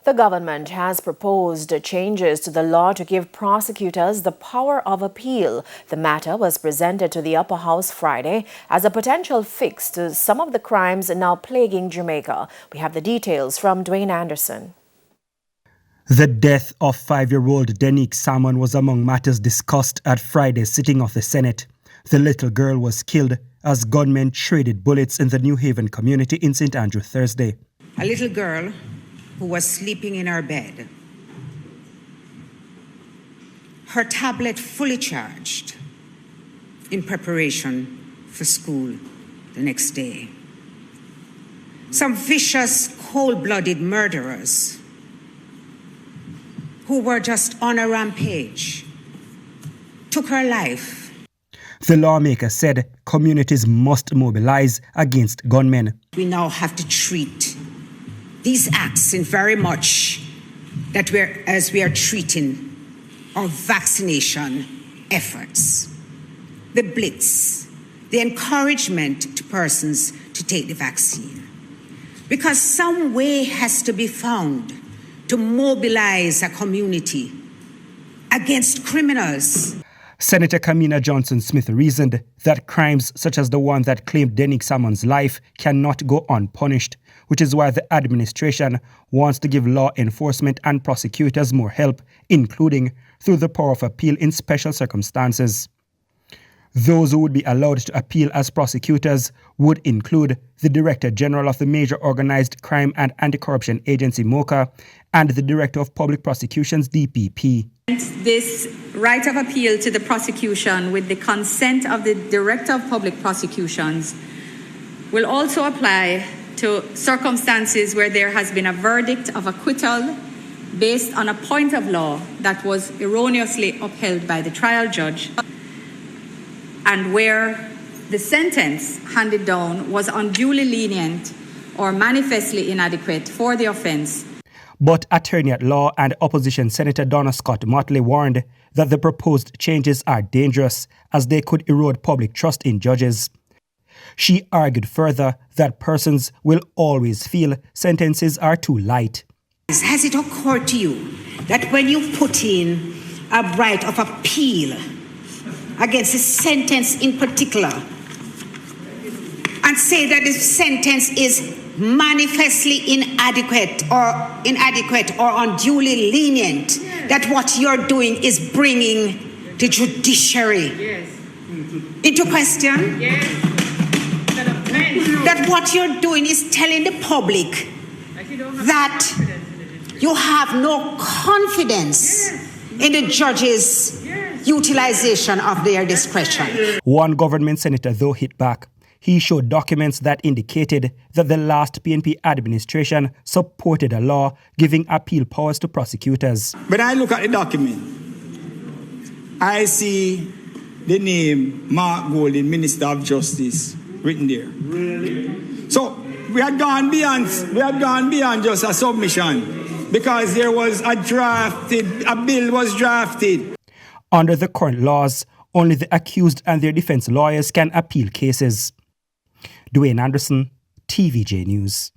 The government has proposed changes to the law to give prosecutors the power of appeal. The matter was presented to the Upper House Friday as a potential fix to some of the crimes now plaguing Jamaica. We have the details from Dwayne Anderson. The death of 5-year-old Denique Salmon was among matters discussed at Friday's sitting of the Senate. The little girl was killed as gunmen traded bullets in the New Haven community in St. Andrew Thursday. A little girl who was sleeping in her bed, her tablet fully charged in preparation for school the next day. Some vicious, cold-blooded murderers who were just on a rampage took her life. The lawmaker said communities must mobilize against gunmen. We now have to treat these acts in very much that as we are treating our vaccination efforts, the blitz, the encouragement to persons to take the vaccine. Because some way has to be found to mobilize a community against criminals. Senator Kamina Johnson-Smith reasoned that crimes such as the one that claimed Denique Salmon's life cannot go unpunished, which is why the administration wants to give law enforcement and prosecutors more help, including through the power of appeal in special circumstances. Those who would be allowed to appeal as prosecutors would include the Director General of the Major Organized Crime and Anti-Corruption Agency, MOCA, and the Director of Public Prosecutions, DPP. This right of appeal to the prosecution with the consent of the Director of Public Prosecutions will also apply to circumstances where there has been a verdict of acquittal based on a point of law that was erroneously upheld by the trial judge, and where the sentence handed down was unduly lenient or manifestly inadequate for the offense. But Attorney-at-Law and Opposition Senator Donna Scott Motley warned that the proposed changes are dangerous as they could erode public trust in judges. She argued further that persons will always feel sentences are too light. Has it occurred to you that when you put in a right of appeal against a sentence in particular and say that the sentence is manifestly inadequate or unduly lenient, that what you're doing is bringing the judiciary into question? That what you're doing is telling the public that you have no confidence in the judge's utilization of their discretion. One government senator, though, hit back. He showed documents that indicated that the last PNP administration supported a law giving appeal powers to prosecutors. When I look at the document, I see the name Mark Golding, Minister of Justice, written there. Really? So we had gone beyond just a submission, because there was a bill was drafted. Under the current laws, only the accused and their defense lawyers can appeal cases. Dwayne Anderson, TVJ News.